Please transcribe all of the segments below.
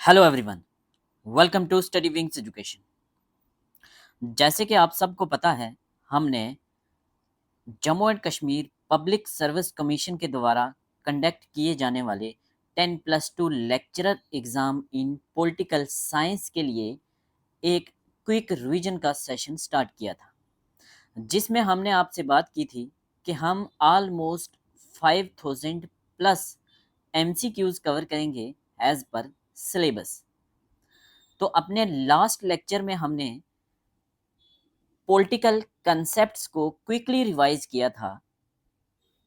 Hello everyone, welcome to study wings education. जैसे कि आप सबको पता है, हमने Jammu and Kashmir public service commission के द्वारा कंडक्ट किए जाने वाले 10+2 lecturer exam in political science के लिए एक क्विक रिवीजन का सेशन स्टार्ट किया था, जिसमें हमने आपसे बात की थी कि हम ऑलमोस्ट 5000 प्लस एमसीक्यूज़ कवर करेंगे एज पर सिलेबस। तो अपने लास्ट लेक्चर में हमने पॉलिटिकल कंसेप्ट्स को क्विकली रिवाइज किया था,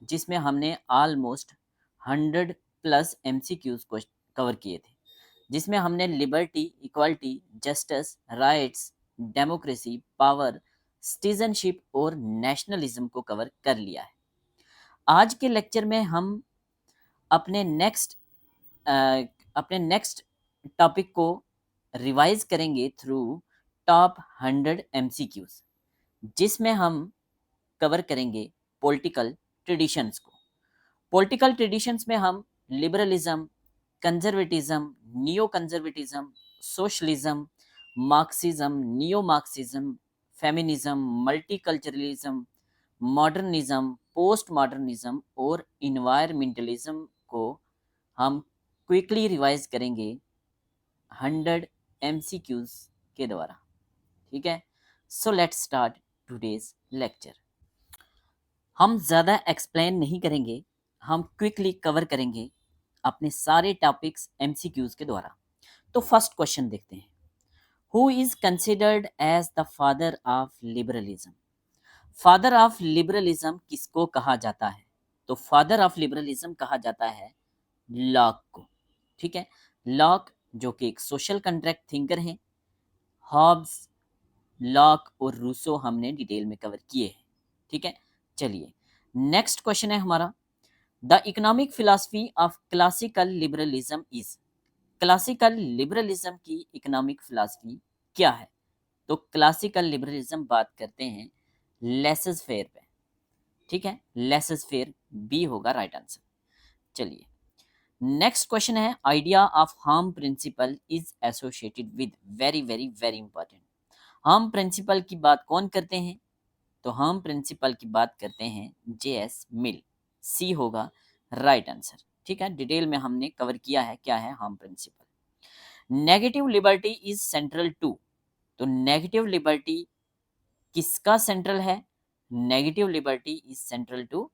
जिसमें हमने ऑलमोस्ट 100 प्लस एमसीक्यूज को कवर किए थे, जिसमें हमने liberty, equality, justice, rights, democracy, power, citizenship और नेशनलिज्म को कवर कर लिया है। आज के लेक्चर में हम अपने नेक्स्ट टॉपिक को रिवाइज करेंगे थ्रू टॉप 100 एमसीक्यूज, जिसमें हम कवर करेंगे पॉलिटिकल ट्रेडिशंस को। पॉलिटिकल ट्रेडिशंस में हम liberalism, conservatism, neo conservatism, socialism, Marxism, neo Marxism, feminism, multiculturalism, modernism, post modernism और इन्वायरमेंटलिज्म को हम क्विकली रिवाइज करेंगे 100 एमसीक्यूज के द्वारा। ठीक है, so let's start today's lecture. हम ज़्यादा एक्सप्लेन नहीं करेंगे, हम क्विकली कवर करेंगे अपने सारे टॉपिक्स एमसीक्यूज के द्वारा। तो फर्स्ट क्वेश्चन देखते हैं, who is considered as the father of liberalism. Father of liberalism किसको कहा जाता है? तो फादर ऑफ लिबरलिज्म कहा जाता है लॉक को। ठीक है, लॉक जो कि एक सोशल कॉन्ट्रैक्ट थिंकर हैं। हॉब्स, लॉक और रूसो हमने डिटेल में कवर किए हैं। ठीक है, चलिए नेक्स्ट क्वेश्चन है हमारा, the economic philosophy of classical liberalism is. Classical liberalism की इकोनॉमिक फिलॉसफी क्या है? तो क्लासिकल लिबरलिज्म बात करते हैं लेसेस फेयर पे। ठीक है, लेसेस फेयर बी होगा राइट आंसर। चलिए नेक्स्ट क्वेश्चन है, idea of harm principal is associated with. Very very very important. Harm principal की बात कौन करते हैं? तो हार्म प्रिंसिपल की बात करते हैं जे.एस. मिल। सी होगा राइट आंसर। ठीक है, डिटेल में हमने कवर किया है क्या है harm principle. Negative liberty is central to. तो नेगेटिव लिबर्टी किसका सेंट्रल है? Negative liberty is central to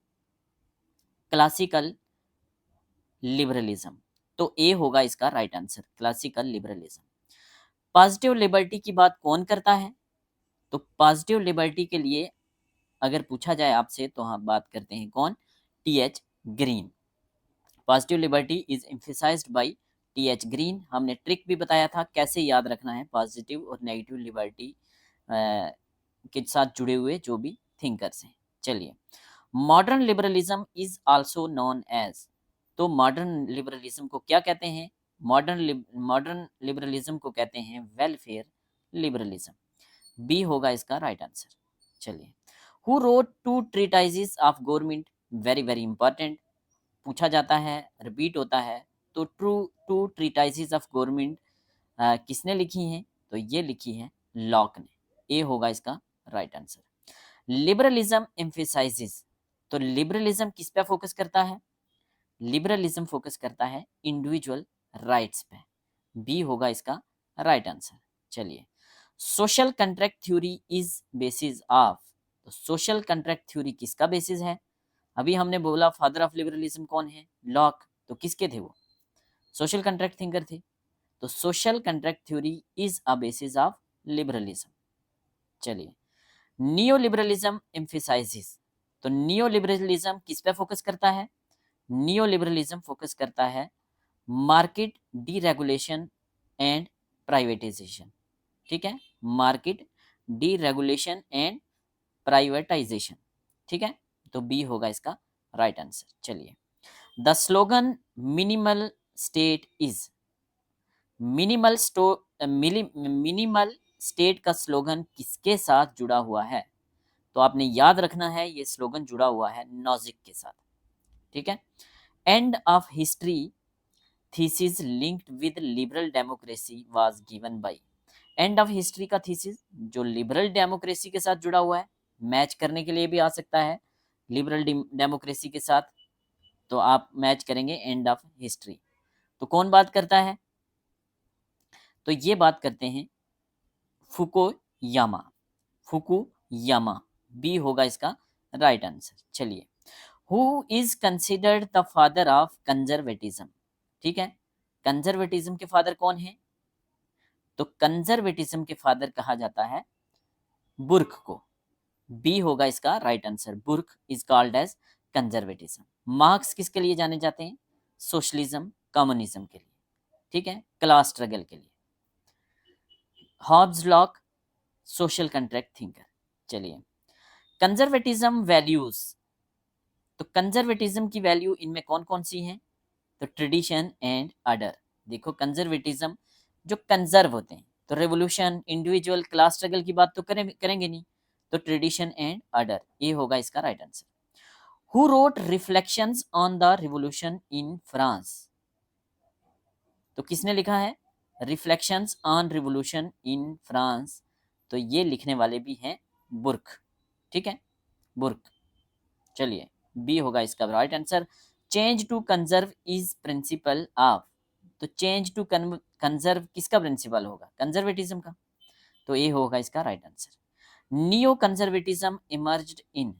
classical liberalism. तो ए होगा इसका right answer, classical liberalism. Positive liberty की बात कौन करता है? तो पॉजिटिव लिबर्टी के लिए अगर पूछा जाए आपसे तो हम बात करते हैं कौन? T H. Green. Positive liberty is emphasised by T H. Green. हमने ट्रिक भी बताया था कैसे याद रखना है पॉजिटिव और नेगेटिव लिबर्टी के साथ जुड़े हुए जो भी थिंकर्स हैं। चलिए, modern liberalism is also known as. तो मॉडर्न लिबरलिज्म को क्या कहते हैं? मॉडर्न लिबरलिज्म को कहते हैं वेलफेयर लिबरलिज्म। बी होगा इसका राइट आंसर। चलिए, who wrote two treatises of government. Very very important, पूछा जाता है, रिपीट होता है। तो टू ट्रीटाइजेस ऑफ गवर्नमेंट किसने लिखी हैं? तो ये लिखी है लॉक ने। ए होगा इसका राइट आंसर। Liberalism emphasises. तो लिबरलिज्म किस पे फोकस करता है? लिबरलिज्म फोकस करता है इंडिविजुअल राइट्स पे। बी होगा इसका राइट आंसर। चलिए, social contract theory is basis of. तो सोशल कॉन्ट्रैक्ट थ्योरी किसका बेसिस है? अभी हमने बोला फादर ऑफ लिबरलिज्म कौन है? लॉक। तो किसके थे वो? सोशल कॉन्ट्रैक्ट थिंकर थे। तो social contract theory is a basis of liberalism. चलिए, नियो लिबरलिज्म एम्फेसाइजेस। तो नियो लिबरलिज्म किस पे फोकस करता है? नियो लिबरलिज्म फोकस करता है मार्केट डीरेगुलेशन एंड प्राइवेटाइजेशन। ठीक है, मार्केट डीरेगुलेशन एंड प्राइवेटाइजेशन। ठीक है, तो बी होगा इसका राइट आंसर। चलिए, the slogan minimal state is. Minimal state का स्लोगन किसके साथ जुड़ा हुआ है? तो आपने याद रखना है ये स्लोगन जुड़ा हुआ है नॉजिक के साथ। ठीक है, end of history thesis linked with liberal democracy was given by. End of history का थीसिस जो लिबरल डेमोक्रेसी के साथ जुड़ा हुआ है, मैच करने के लिए भी आ सकता है लिबरल डेमोक्रेसी के साथ, तो आप मैच करेंगे एंड ऑफ हिस्ट्री। तो कौन बात करता है? तो ये बात करते हैं फुकुयामा। फुकुयामा बी होगा इसका राइट आंसर। चलिए, who is considered the father of conservatism? ठीक है, कंजर्वेटिज्म के फादर कौन है? तो कंजर्वेटिज्म के फादर कहा जाता है बुर्क को। बी होगा इसका right answer. Burke is called as conservatism. Marx किसके लिए जाने जाते हैं? सोशलिज्म, कम्युनिज्म के लिए, ठीक है, क्लास स्ट्रगल के लिए। Hobbes Locke social contract thinker. चलिए, कंजर्वेटिज्म वैल्यूज, तो कंजर्वेटिज्म की वैल्यू इनमें कौन कौन सी हैं? तो ट्रेडिशन एंड ऑर्डर। देखो, कंजर्वेटिज्म जो कंजर्व होते हैं, तो रेवोल्यूशन, इंडिविजुअल, क्लास स्ट्रगल की बात तो करेंगे नहीं, तो ट्रेडिशन एंड ऑर्डर, ये होगा इसका right answer. Who road reflections on the revolution in France? तो किसने लिखा है reflections on revolution in France? तो ये लिखने वाले भी हैं बुर्क, ठीक है, बुर्क। चलिए, बी होगा इसका right answer. Change to conserve is principle of, तो चेंज टू कंजर्व किसका प्रिंसिपल होगा? कंजर्वेटिज्म का, तो ये होगा इसका right answer. Neo conservatism emerged in,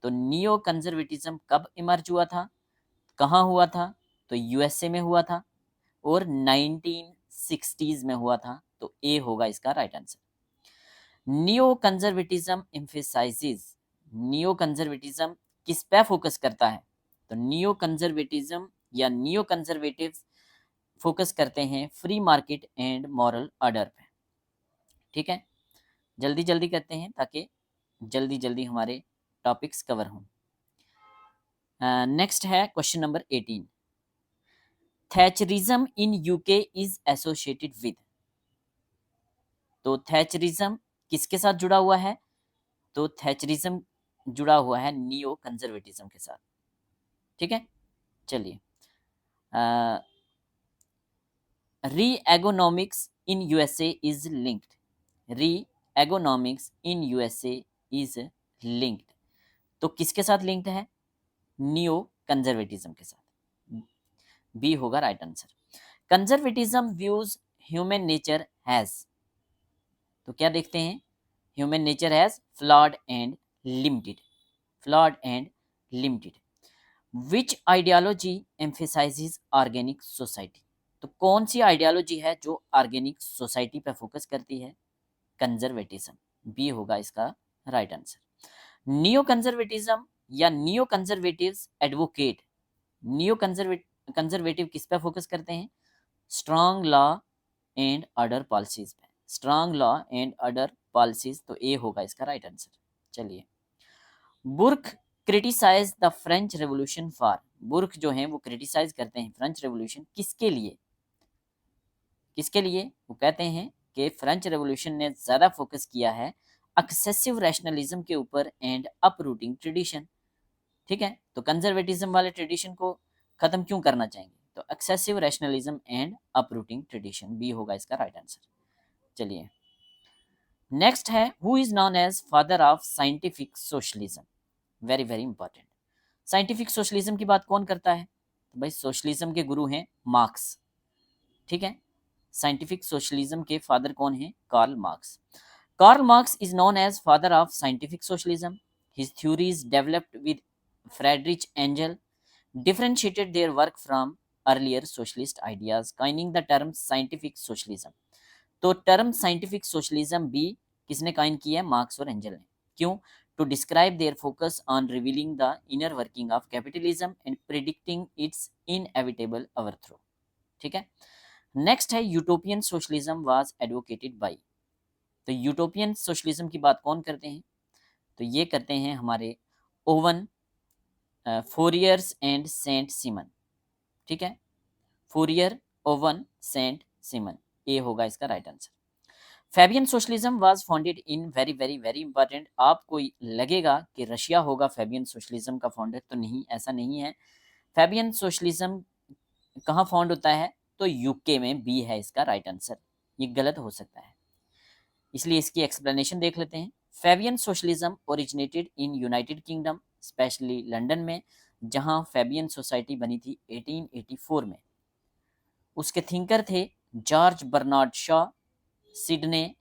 तो नियो कंजर्वेटिज्म कब इमर्ज हुआ था, कहाँ हुआ था? तो यूएसए में हुआ था और 1960s में हुआ था, तो ए होगा इसका right answer. Neo conservatism emphasises, neo conservatism किस पे फोकस करता है? तो नियो कंजर्वेटिज्म या नियो कंजर्वेटिव फोकस करते हैं free market and moral order पे, ठीक है। जल्दी जल्दी करते हैं ताकि जल्दी जल्दी हमारे टॉपिक्स कवर हों। नेक्स्ट है question number 18। Thatcherism in UK is associated with, तो थैचरिज्म किसके साथ जुड़ा हुआ है? तो थैचरिज्म जुड़ा हुआ है नियो कंजर्वेटिज्म के साथ, ठीक है। चलिए, री एगोनॉमिक्स इन यूएसए इज लिंक्ड, री एगोनॉमिक्स इन यूएसए इज लिंक्ड, तो किसके साथ लिंक्ड है? नियो कंजर्वेटिज्म के साथ, बी होगा right answer. Conservatism views human nature has, तो क्या देखते हैं? Human nature has flawed and limited, flawed and limited. Which ideology emphasises organic society, तो कौन सी आइडियोलॉजी है जो ऑर्गेनिक सोसाइटी पर फोकस करती है? कंजर्वेटिज्म, बी होगा इसका राइट आंसर। नियो कंजर्वेटिज्म या neo conservatives advocate, neo conservative किस पे फोकस करते हैं? Strong law and order policies पे, strong law and order policies, तो ए होगा इसका राइट आंसर। चलिए, Burke criticise the French revolution for, Burke जो है वो क्रिटिसाइज करते हैं फ्रेंच रेवोल्यूशन किसके लिए? किसके लिए? वो कहते हैं कि फ्रेंच रेवोल्यूशन ने ज़्यादा फोकस किया है एक्सेसिव रैशनलिज्म के ऊपर एंड अपरूटिंग ट्रेडिशन, ठीक है। तो कंजर्वेटिज्म वाले ट्रेडिशन को खत्म क्यों करना चाहेंगे? तो excessive rationalism and uprooting tradition, B होगा इसका राइट आंसर। चलिए, नेक्स्ट है who is known as father of scientific socialism, very very important. Scientific socialism की बात कौन करता है? तो भाई सोशलिज्म के गुरु हैं मार्क्स, ठीक है। साइंटिफिक सोशलिज्म के फादर कौन है? Karl Marx. Karl Marx is known as father of scientific socialism. His theories developed with Friedrich Engels differentiated their work from earlier socialist ideas, coining the term scientific socialism। तो term scientific socialism भी किसने Kine किया है? Marks और Engels ने। क्यों? To describe their focus on revealing the inner working of capitalism and predicting its inevitable overthrow, ठीक है। नेक्स्ट है utopian socialism was advocated by, तो यूटोपियन सोशलिज्म की बात कौन करते हैं? तो ये करते हैं हमारे ओवन फोरियर्स एंड सेंट सिमन, ठीक है। फोरियर, ओवन, सेंट सिमन, ए होगा इसका right answer. Fabian socialism was founded in, very very very important, आपको लगेगा कि रशिया होगा फैबियन सोशलिज्म का फाउंडर, तो नहीं, ऐसा नहीं है। फैबियन सोशलिज्म कहाँ फाउंड होता है? तो यूके में बी है इसका राइट आंसर, ये गलत हो सकता है, इसलिए इसकी एक्सप्लेनेशन देख लेते हैं। Fabian socialism originated in United kingdom, specially London में, जहां फेबियन सोसाइटी बनी थी 1884 में। उसके थिंकर थे जॉर्ज बर्नार्ड शॉ, सिडने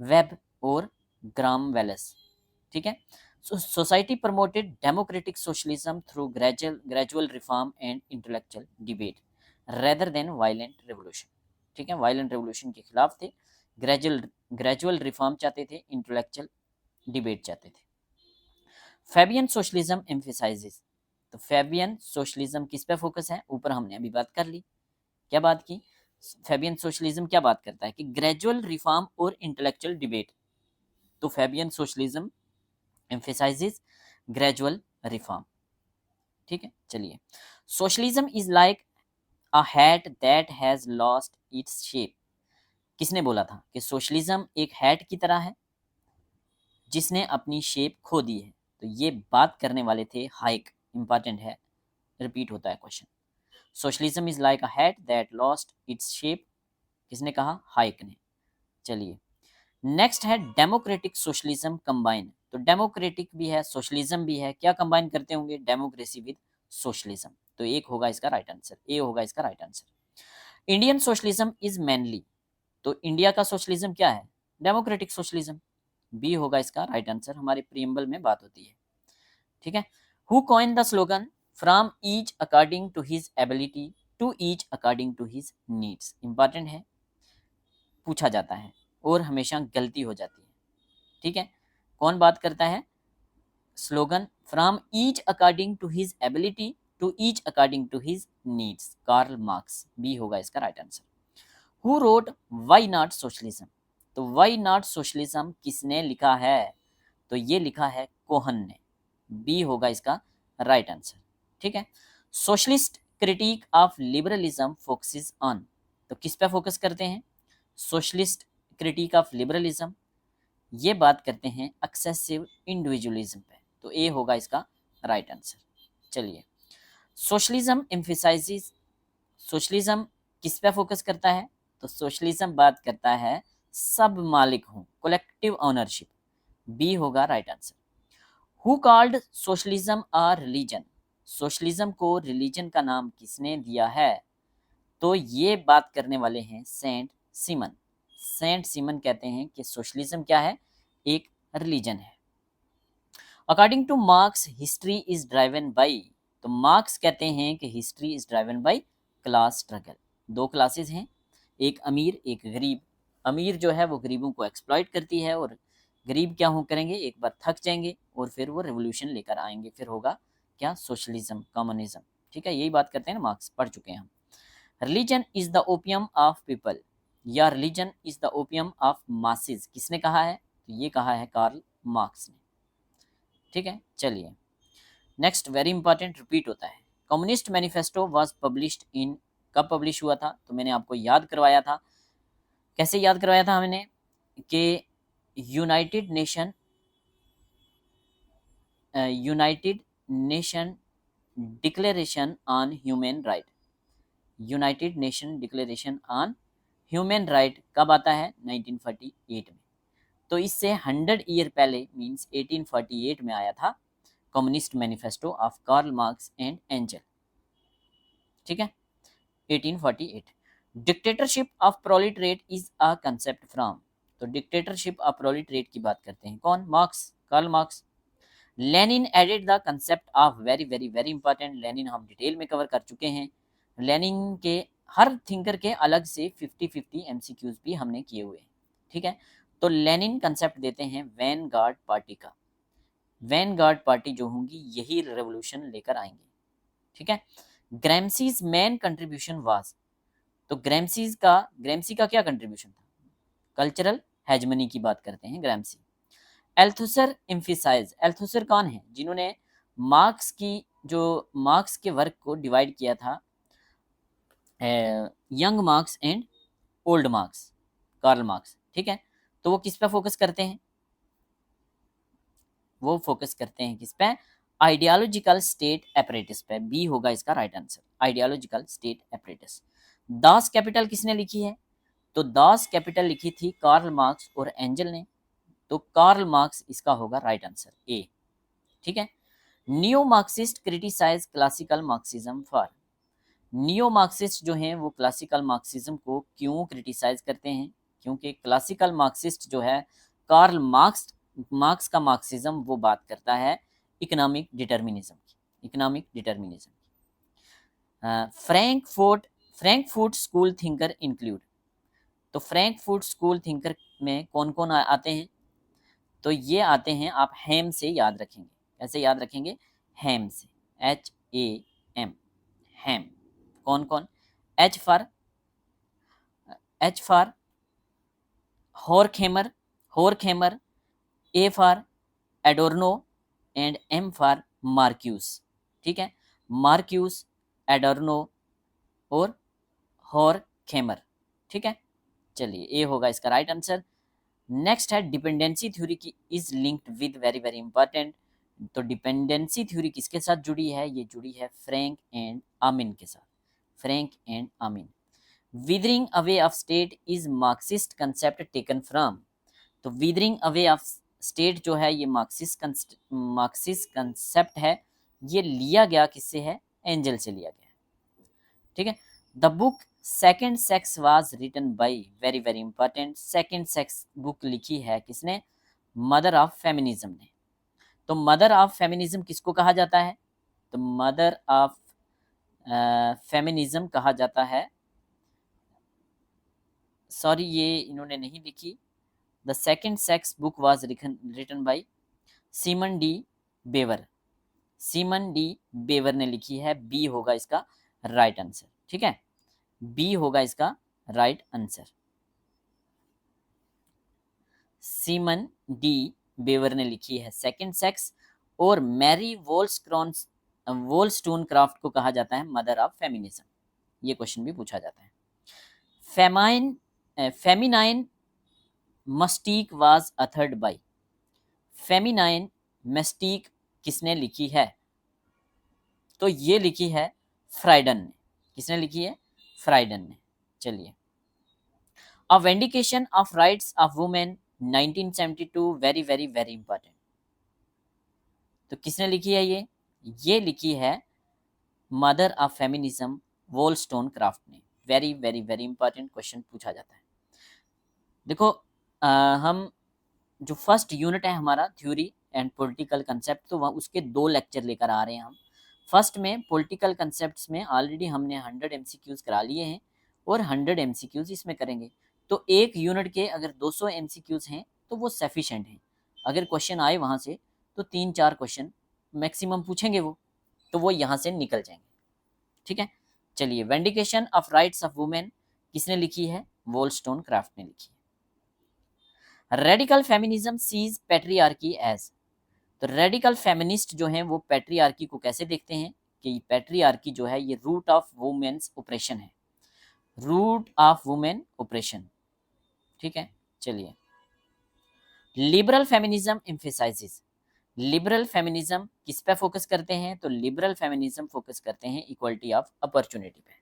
वेब और ग्राम वेल्स। ठीक है। Society promoted democratic socialism through gradual reform and intellectual debate rather than violent revolution. ठीक है, वायलेंट रेवोल्यूशन के खिलाफ थे, ग्रेजुअल रिफॉर्म चाहते थे, इंटेलेक्चुअल डिबेट चाहते थे। फेबियन सोशलिज्म एम्फेसाइजेस, तो फेबियन सोशलिज्म किस पे फोकस है, ऊपर हमने अभी बात कर ली, क्या बात की, फेबियन सोशलिज्म क्या बात करता है कि ग्रेजुअल रिफॉर्म और इंटेलेक्चुअल डिबेट, तो Fabian socialism emphasises gradual reform. ठीक है, चलिए। Socialism is like a hat that has lost its shape, किसने बोला था कि सोशलिज्म एक हैट की तरह है जिसने अपनी शेप खो दी है, तो ये बात करने वाले थे हाइक, इंपॉर्टेंट है, रिपीट होता है question. Socialism is like a hat that lost its shape, किसने कहा, हाइक ने। चलिए, नेक्स्ट है डेमोक्रेटिक सोशलिज्म कंबाइन, तो डेमोक्रेटिक भी है सोशलिज्म भी है, क्या कंबाइन करते होंगे, डेमोक्रेसी विद सोशलिज्म, तो एक होगा इसका राइट आंसर, ए होगा इसका right answer. Indian socialism is mainly, तो इंडिया का सोशलिज्म क्या है, डेमोक्रेटिक सोशलिज्म, बी होगा इसका राइट आंसर, हमारे प्रीएम्बल में बात होती है। ठीक है। Who coined the slogan from each according to his ability to each according to his needs, important है, पूछा जाता है और हमेशा गलती हो जाती है। ठीक है, कौन बात करता है, slogan from each according to his ability to each according to his needs, Karl Marx, B होगा इसका right answer. Who wrote why not socialism, तो वाई नॉट सोशलिज्म किसने लिखा है, तो ये लिखा है कोहन ने, बी होगा इसका राइट आंसर। ठीक है। Socialist critic of liberalism focuses on, तो किस पे फोकस करते हैं, सोशलिस्ट क्रिटिक ऑफ लिबरलिज्म, ये बात करते हैं एक्सेसिव इंडिविजुअलिज्म पे, तो ए होगा इसका राइट आंसर। चलिए, सोशलिज्म एम्फेसाइजेस, सोशलिज्म किस पे फोकस करता है, तो सोशलिज्म बात करता है सब मालिक हूँ, कलेक्टिव ओनरशिप, बी होगा right answer. Who called socialism a religion, socialism को रिलीजन का नाम किसने दिया है, तो ये बात करने वाले हैं सेंट सिमन, सेंट सिमन कहते हैं कि सोशलिज्म क्या है, एक रिलीजन है। According two marks history is driven by, तो मार्क्स कहते हैं कि history is driven by class struggle, दो क्लासेस हैं, एक अमीर एक गरीब, अमीर जो है वो गरीबों को एक्सप्लॉइट करती है और गरीब क्या हो करेंगे, एक बार थक जाएंगे और फिर वो रेवोल्यूशन लेकर आएंगे, फिर होगा क्या, सोशलिज्म, कम्युनिज्म। ठीक है, यही बात करते हैं ना, मार्क्स पढ़ चुके हैं हम। Religion is the opium of people, या religion is the opium of masses, किसने कहा है, तो ये कहा है कार्ल मार्क्स ने। ठीक है, चलिए, नेक्स्ट वेरी इंपॉर्टेंट, रिपीट होता है। Communist manifesto was published in, कब पब्लिश हुआ था, तो मैंने आपको याद करवाया था, कैसे याद करवाया था हमने, कि United nation, United nation declaration on human right, United nation declaration on human right कब आता है, 1948 में, तो इससे 100 ईयर पहले मीन्स 1848 में आया था communist manifesto of Karl Marx and Engel. ठीक है, 1848। Dictatorship of proletariat is a concept from, तो डिक्टेटरशिप ऑफ प्रोलिटरेट की बात करते हैं कौन, Marx, Karl Marx. Lenin added the concept of, very very very important, Lenin हम डिटेल में कवर कर चुके हैं, लेनिन के हर थिंकर के अलग से 50-50 एमसीक्यूज भी हमने किए हुए हैं। ठीक है, तो लेनिन कंसेप्ट देते हैं वैन गार्ड पार्टी का, वैन गार्ड पार्टी जो होंगी यही रेवोल्यूशन लेकर आएंगे। ठीक है, ग्रैम्सीज मैन कंट्रीब्यूशन वाज, तो ग्रैम्सी का क्या कंट्रीब्यूशन था, कल्चरल हेजमनी की बात करते हैं ग्रैम्सी। एल्थुसर एम्फिसाइज, एल्थुसर कौन है, जिन्होंने मार्क्स की, जो मार्क्स के वर्क को डिवाइड किया था, young Marx and old Marx, Karl Marx. ठीक है, तो वो किस पे फोकस करते हैं, वो फोकस करते हैं किस पे, आइडियोलॉजिकल स्टेट एपरेटिस पे, बी होगा इसका right answer, ideological state apparatus. Das Kapital किसने लिखी है? तो दास कैपिटल लिखी थी कार्ल मार्क्स और एंजल ने, तो कार्ल मार्क्स इसका होगा राइट आंसर ए। ठीक है। Neo Marxist criticise classical Marxism for. Neo Marxist जो हैं वो क्लासिकल मार्क्सिज्म को क्यों क्रिटिसाइज करते हैं? क्योंकि क्लासिकल मार्क्सिस्ट जो है, कार्ल मार्क्स का मार्क्सिज्म वो बात करता है इकोनॉमिक डिटर्मिनिज्म की, इकोनॉमिक डिटर्मिनिज्म की। Frankfurt school thinker include. तो फ्रैंकफर्ट स्कूल थिंकर में कौन कौन आते हैं? तो ये आते हैं, आप हैम से याद रखेंगे। कैसे याद रखेंगे? हैम से, HAM, हैम। कौन कौन? H for Horkheimer, A for Adorno and M for Marcuse. ठीक है, मार्क्यूस, एडोर्नो और होरखेमर। ठीक है, चलिए ए होगा इसका राइट आंसर। नेक्स्ट है डिपेंडेंसी थ्योरी की is linked with, very very important. तो डिपेंडेंसी थ्योरी किसके साथ जुड़ी है? ये जुड़ी है फ्रैंक एंड आमिन के साथ, Frank and Amin. Withering away of state is Marxist concept taken from. तो विदरिंग अवे ऑफ स्टेट जो है ये मार्क्सिस्ट कंसेप्ट है, ये लिया गया किससे है? एंजल से लिया गया। ठीक है। The book second sex was written by, very very important, second sex book लिखी है किसने? मदर ऑफ फेमिनिज्म ने। तो मदर ऑफ फेमिनिज्म किसको कहा जाता है? तो मदर ऑफ फेमिनिज्म कहा जाता है, सॉरी ये इन्होंने नहीं लिखी। The second sex book was written by Simone de Beauvoir, Simone de Beauvoir ने लिखी है। बी होगा इसका राइट आंसर। ठीक है, बी होगा इसका right answer. Simone de Beauvoir ने लिखी है सेकेंड सेक्स। और मैरी वोल्स्टोनक्राफ्ट को कहा जाता है मदर ऑफ फेमिनिज्म। ये क्वेश्चन भी पूछा जाता है। Feminine mystique was authored by. Feminine mystique किसने लिखी है? तो ये लिखी है फ्राइडन ने। किसने लिखी है? फ्राइडन ने। चलिए, a vindication of rights of women 1972, very very very important. तो किसने लिखी है ये लिखी है मदर ऑफ फेमिनिज्म वोल्स्टोनक्राफ्ट ने। Very very very important question पूछा जाता है। देखो हम जो फर्स्ट यूनिट है हमारा थ्योरी एंड पॉलिटिकल कंसेप्ट, तो वह उसके 2 लेक्चर लेकर आ रहे हैं हम। फर्स्ट में पॉलिटिकल कंसेप्ट्स में ऑलरेडी हमने 100 MCQs करा लिए हैं और 100 MCQs इसमें करेंगे। तो एक यूनिट के अगर 200 MCQs हैं तो वो सफिशेंट हैं। अगर क्वेश्चन आए वहाँ से तो 3-4 क्वेश्चन मैक्सिमम पूछेंगे वो, तो वो यहाँ से निकल जाएंगे। ठीक है, चलिए, vindication of rights of women किसने लिखी है? वोल्स्टोनक्राफ्ट ने लिखी है। Radical feminism sees patriarchy as. तो रेडिकल फेमिनिस्ट जो हैं वो पैट्रियार्की को कैसे देखते हैं? कि पैट्रियार्की जो है ये रूट ऑफ वुमेन्स ऑपरेशन है, रूट ऑफ वुमेन ऑपरेशन। ठीक है, चलिए, liberal feminism emphasises. Liberal feminism किस पे फोकस करते हैं? तो लिबरल फेमिनिज्म फोकस करते हैं इक्वलिटी ऑफ अपॉर्चुनिटी पे।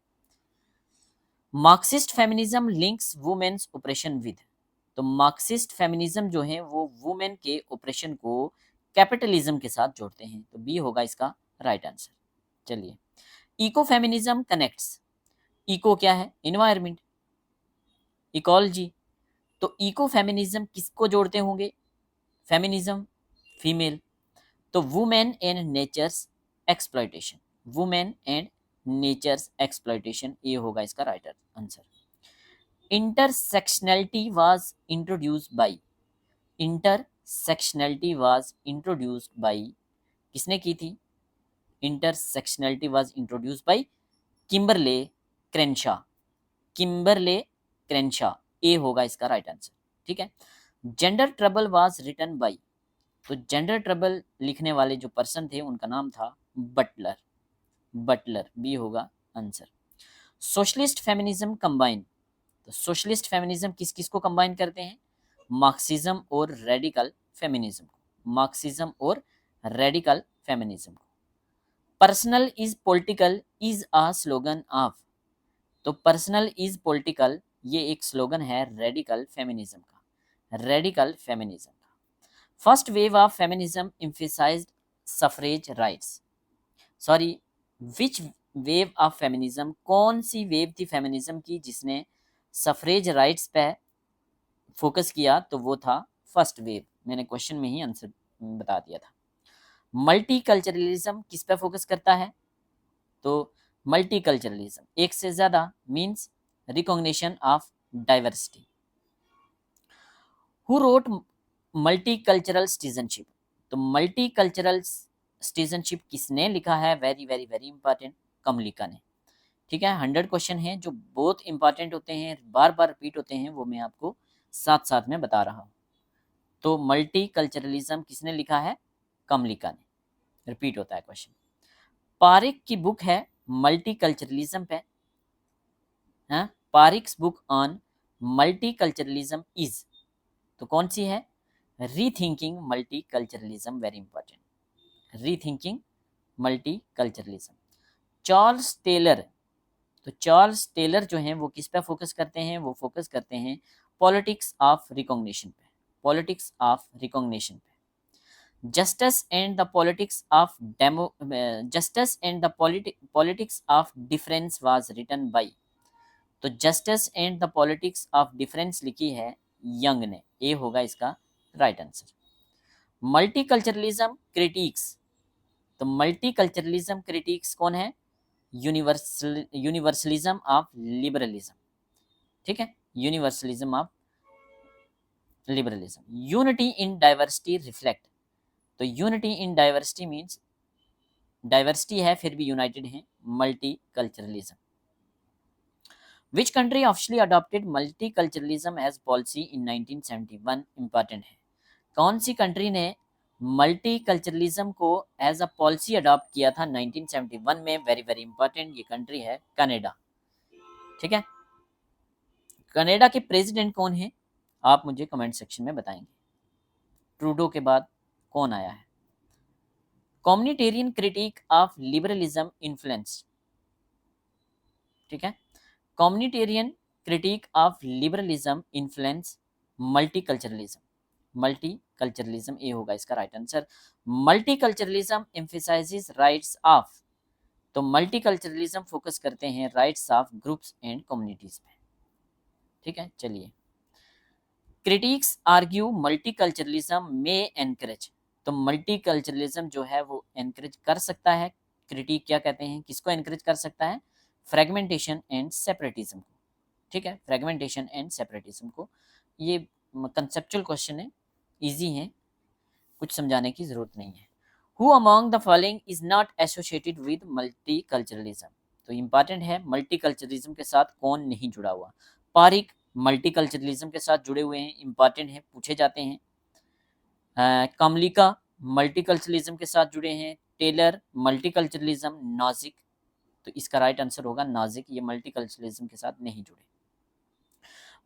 Marxist feminism links women's oppression with. तो मार्क्सिस्ट फेमिनिज्म जो है वो वुमेन के ऑपरेशन को कैपिटलिज्म के साथ जोड़ते हैं। तो बी होगा इसका राइट आंसर। चलिए, इको फेमिनिज्म कनेक्ट्स। इको क्या है? Environment, ecology. तो इको फेमिनिज्म किसको जोड़ते होंगे? Feminism, female. तो women and nature's exploitation, women and nature's exploitation, ये होगा इसका right answer. Intersectionality was introduced by, intersectionality was introduced by, किसने की थी? Intersectionality was introduced by Kimberle Crenshaw, Kimberle Crenshaw, A होगा इसका राइट आंसर। ठीक है, gender trouble was written by. तो जेंडर ट्रबल लिखने वाले जो पर्सन थे उनका नाम था बटलर, बटलर, बी होगा आंसर। Socialist feminism combine. तो सोशलिस्ट फेमिनिज्म किस किस को कंबाइन करते हैं? मार्क्सिज्म और रेडिकल फेमिनिज्म को, मार्क्सिज्म और रेडिकल फेमिनिज्म को। Personal is political is a slogan of. तो पर्सनल इज पॉलिटिकल ये एक स्लोगन है रेडिकल फेमिनिज्म का, रेडिकल फेमिनिज्म का। First wave of feminism emphasised suffrage rights, sorry which wave of feminism, कौन सी वेव थी फेमिनिज्म की जिसने सफरेज राइट्स पे फोकस किया, तो वो था फर्स्ट वेव। मैंने क्वेश्चन में ही आंसर बता दिया था। मल्टीकल्चरलिज्म किस पे फोकस करता है, तो मल्टीकल्चरलिज्म एक से ज्यादा means recognition of diversity. Who wrote multicultural citizenship, तो मल्टीकल्चरल सिटीजनशिप किसने लिखा है, very very very important, Kamalika ने। ठीक है, 100 क्वेश्चन हैं जो बहुत इंपॉर्टेंट होते हैं, बार बार रिपीट होते हैं, वो मैं आपको साथ साथ में बता रहा हूँ। तो मल्टीकल्चरलिज्म किसने लिखा है, कमलिका ने, रिपीट होता है क्वेश्चन। पारिक की बुक है मल्टीकल्चरलिज्म पे, हाँ, Parekh's book on multiculturalism is, तो कौन सी है, rethinking multiculturalism, very important, rethinking multiculturalism. Charles Taylor, तो चार्ल्स टेलर जो हैं वो किस पे फोकस करते हैं, वो फोकस करते हैं पॉलिटिक्स ऑफ रिकॉग्निशन पे, पॉलिटिक्स ऑफ रिकॉग्निशन पे। Justice and the politics of demo, justice and the politics of difference was written by, तो justice and the politics of difference लिखी है यंग ने, ए होगा इसका राइट आंसर। मल्टीकल्चरलिज्म क्रिटिक्स, तो multiculturalism critics कौन है, यूनिवर्सलिज्म ऑफ लिबरलिज्म। ठीक है, universalism of liberalism. Unity in diversity reflect, तो unity in diversity means diversity है फिर भी यूनाइटेड है, multiculturalism. Which country officially adopted multiculturalism as policy in 1971, important है, कौन सी कंट्री ने मल्टीकल्चरलिज्म को एज अ पॉलिसी अडॉप्ट किया था 1971 में, वेरी वेरी इंपॉर्टेंट, ये कंट्री है कनाडा। ठीक है, कनाडा के प्रेसिडेंट कौन है, आप मुझे कमेंट सेक्शन में बताएंगे, ट्रूडो के बाद कौन आया है। Communitarian critique of liberalism influence, ठीक है, communitarian critique of liberalism influence multiculturalism, multiculturalism A होगा इसका right answer. Multiculturalism emphasises rights of, तो मल्टीकल्चरलिज्म फोकस करते हैं rights of groups and communities पे। ठीक है, चलिए। क्रिटिक्स आर्ग्यू मल्टीकल्चरलिज्म में एनकरेज, तो मल्टीकल्चरलिज्म जो है वो एनकरेज कर सकता है, क्रिटिक क्या कहते हैं, किसको एनकरेज कर सकता है, फ्रेगमेंटेशन एंड सेपरेटिज्म को। ठीक है, फ्रेगमेंटेशन एंड सेपरेटिज्म को। ये कंसेप्चुअल क्वेश्चन है, इजी है, कुछ समझाने की जरूरत नहीं है। Who among the following is not associated with multiculturalism, तो इंपॉर्टेंट है, मल्टीकल्चरलिज्म के साथ कौन नहीं जुड़ा हुआ। पारिक मल्टीकल्चरलिज्म के साथ जुड़े हुए हैं, इंपॉर्टेंट है, पूछे जाते हैं। कमलिका मल्टीकल्चरलिज्म के साथ जुड़े हैं, टेलर मल्टीकल्चरलिज्म, नाजिक, तो इसका राइट आंसर होगा नाजिक, ये मल्टीकल्चरलिज्म के साथ नहीं जुड़े।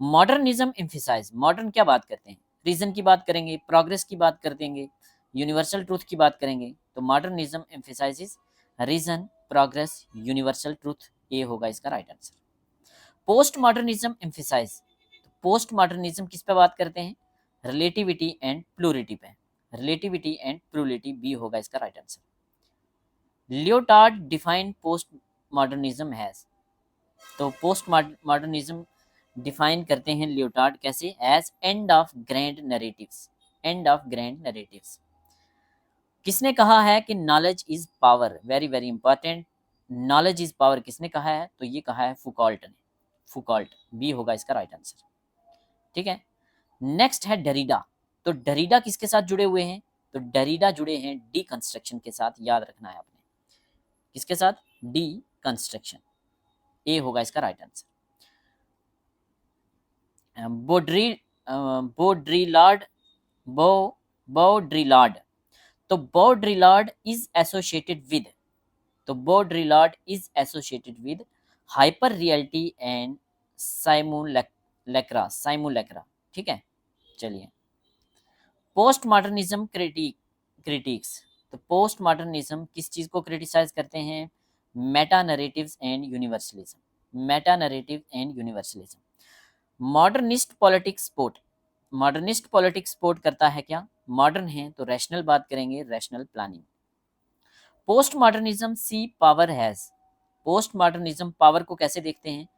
मॉडर्निज्म एम्फसाइज, मॉडर्न क्या बात करते हैं, रीजन की बात करेंगे, प्रोग्रेस की बात कर देंगे, यूनिवर्सल ट्रूथ की बात करेंगे, तो modernism emphasises reason, progress, universal truth, A होगा इसका right answer. Post modernism emphasise, post modernism किस पे बात करते हैं, रिलेटिविटी एंड प्लूरिटी पे, रिलेटिविटी एंड प्लूरिटी, बी होगा इसका right answer. Lyotard define post modernism has, तो पोस्ट मॉडर्निज्म डिफाइन करते हैं लियोटार्ड कैसे, as end of grand narratives, end of grand narratives. किसने कहा है कि knowledge is power, very very important, knowledge is power किसने कहा है, तो ये कहा है फुकॉल्ट ने, फुकॉल्ट, बी होगा इसका राइट आंसर। ठीक है, नेक्स्ट है डरीडा, तो डरीडा किसके साथ जुड़े हुए हैं, तो डरीडा जुड़े हैं डी कंस्ट्रक्शन के साथ, याद रखना है आपने, किसके साथ, डी कंस्ट्रक्शन, ए होगा इसका राइट आंसर। बोड्री बोड्रीलार्ड, बो बोड्रीलार्ड, तो बोड्रीलार्ड इज एसोसिएटेड विद, तो Baudrillard is associated with hyper reality and simulacra, simulacra. ठीक है, चलिए। पोस्ट मॉडर्निज्म क्रिटिक्स, तो पोस्ट मॉडर्निज्म किस चीज को क्रिटिसाइज करते हैं, meta narratives and universalism, meta narrative and universalism. Modernist politics support, modernist politics support करता है क्या? मॉडर्न है तो रैशनल बात करेंगे, rational planning. Post modernism see power has, post modernism power को कैसे देखते हैं?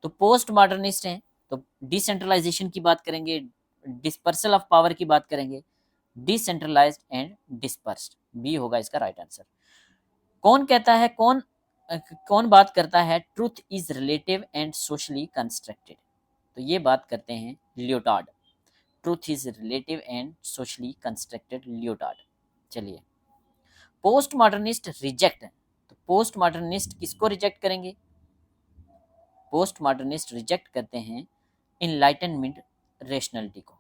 तो पोस्ट मॉडर्निस्ट हैं तो डिसेंट्रलाइजेशन की बात करेंगे, डिस्पर्सल ऑफ पावर की बात करेंगे, डिसेंट्रलाइज्ड एंड डिस्पर्स्ड, बी होगा इसका राइट आंसर। कौन कहता है, कौन बात करता है truth is relative and socially constructed? तो ये बात करते हैं Leotard, truth is relative and socially constructed, Leotard. चलिए, पोस्ट मॉडर्निस्ट रिजेक्ट, तो पोस्ट मॉडर्निस्ट किसको रिजेक्ट करेंगे? पोस्ट मॉडर्निस्ट रिजेक्ट करते हैं इनलाइटनमेंट रैशनैलिटी को,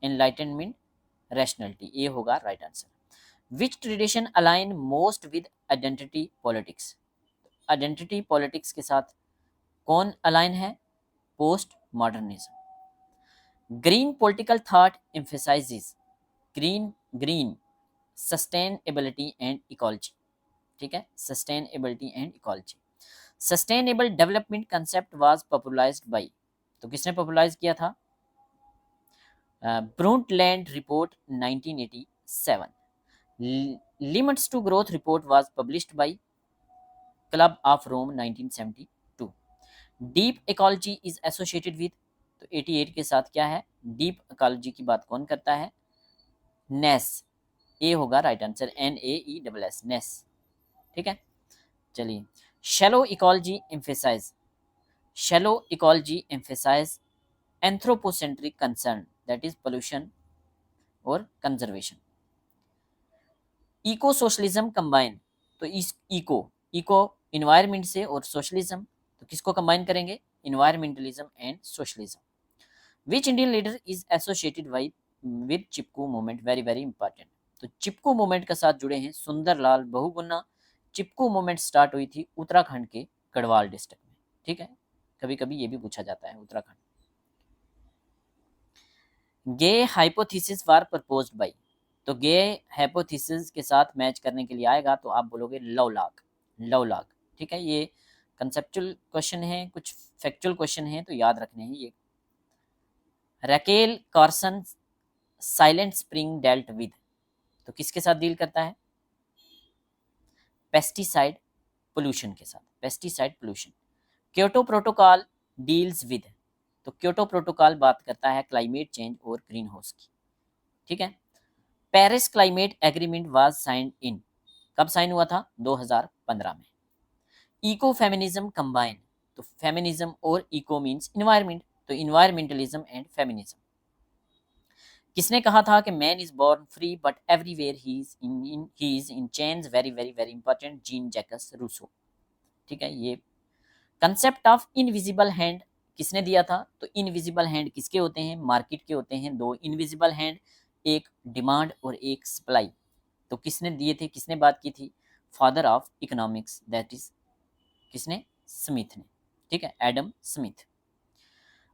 इनलाइटनमेंट रैशनैलिटी, ये होगा right answer. Which tradition align most with identity politics? Identity politics के साथ कौन अलाइन है? Post modernism. Green political thought emphasises, green sustainability and ecology, ठीक है, sustainability and ecology. Sustainable development concept was popularised by, तो किसने popularise किया था? Brundtland report 1987। Limits to growth report was published by Club of Rome 1972। Deep ecology is associated with, तो 88 के साथ क्या है? डीप इकोलॉजी की बात कौन करता है? नेस, ए होगा राइट आंसर, NAESS, नेस, ठीक है। चलिए, shallow ecology emphasise, shallow ecology emphasise anthropocentric concern, that is pollution और कंजर्वेशन। इको सोशलिज्म कंबाइन, तो इस इको इन्वायरमेंट से और सोशलिज्म, तो किसको कंबाइन करेंगे? Environmentalism and socialism. Which Indian leader is associated with Chipko movement, very very important. तो Chipko movement के साथ जुड़े हैं सुंदरलाल बहुगुणा। चिपकू मूवमेंट स्टार्ट हुई थी उत्तराखंड के गढ़वाल डिस्ट्रिक्ट में, ठीक है, कभी कभी ये भी पूछा जाता है उत्तराखंड। गे हाइपोथेसिस वर प्रपोज्ड बाय, तो गे हाइपोथेसिस के साथ मैच करने के लिए आएगा तो आप बोलोगे लवलॉक, लवलॉक, ठीक है। ये कंसेप्चुअल क्वेश्चन है, कुछ फैक्चुअल क्वेश्चन है तो याद रखने हैं ये। Raquel Carson silent spring dealt with, तो किसके साथ डील करता है? पेस्टिसाइड पोल्यूशन के साथ, pesticide pollution. Kyoto protocol deals with, तो क्योटो प्रोटोकॉल बात करता है क्लाइमेट चेंज और ग्रीन हाउस की, ठीक है। Paris climate agreement was signed in, कब साइन हुआ था? 2015 में। इको फेमिनिज्म कंबाइन, तो फेमिनिज्म और इको मींस इन्वायरमेंट, तो इन्वायरमेंटलिज्म एंड फेमिनिज्म। किसने कहा था कि man is born free but everywhere he is in chains, very very very important, Jean Jacques Rousseau, ठीक है। ये कंसेप्ट ऑफ इनविजिबल हैंड किसने दिया था? तो इनविजिबल हैंड किसके होते हैं? मार्केट के होते हैं दो इनविजिबल हैंड, एक डिमांड और एक सप्लाई। तो किसने दिए थे, किसने बात की थी? Father of economics, that is किसने? स्मिथ ने, ठीक है, Adam Smith.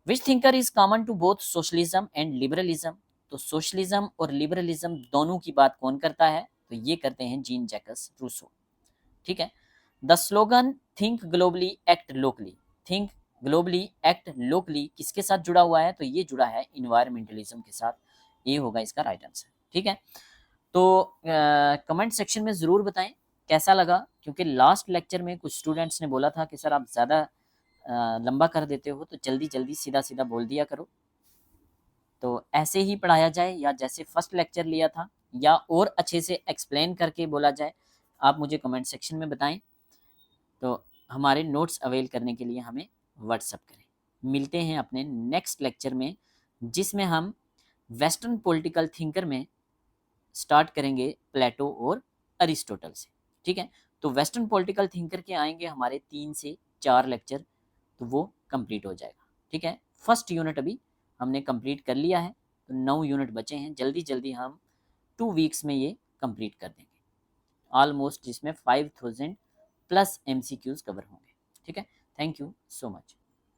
Which thinker is common to both socialism and liberalism, तो सोशलिज्म और लिबरलिज्म दोनों की बात कौन करता है? तो ये करते हैं जीन जैकस रूसो, ठीक है। The slogan think globally act locally, think globally act locally किसके साथ जुड़ा हुआ है? तो ये जुड़ा है इन्वायरमेंटलिज्म के साथ, ये होगा इसका राइट आंसर, ठीक है। तो कमेंट सेक्शन में ज़रूर बताएं कैसा लगा, क्योंकि लास्ट लेक्चर में कुछ स्टूडेंट्स ने बोला था कि सर आप ज़्यादा लंबा कर देते हो, तो जल्दी जल्दी सीधा सीधा बोल दिया करो। तो ऐसे ही पढ़ाया जाए या जैसे फर्स्ट लेक्चर लिया था, या और अच्छे से एक्सप्लेन करके बोला जाए, आप मुझे कमेंट सेक्शन में बताएं। तो हमारे नोट्स अवेल करने के लिए हमें व्हाट्सअप करें। मिलते हैं अपने नेक्स्ट लेक्चर में, जिसमें हम वेस्टर्न पॉलिटिकल थिंकर में स्टार्ट करेंगे प्लेटो और अरिस्टोटल से, ठीक है। तो वेस्टर्न पॉलिटिकल थिंकर के आएंगे हमारे 3 से 4 लेक्चर, तो वो कंप्लीट हो जाएगा, ठीक है। फर्स्ट यूनिट अभी हमने कंप्लीट कर लिया है, तो 9 यूनिट बचे हैं, जल्दी जल्दी हम 2 वीक्स में ये कंप्लीट कर देंगे ऑलमोस्ट, जिसमें 5000 प्लस MCQs कवर होंगे, ठीक है। Thank you so much.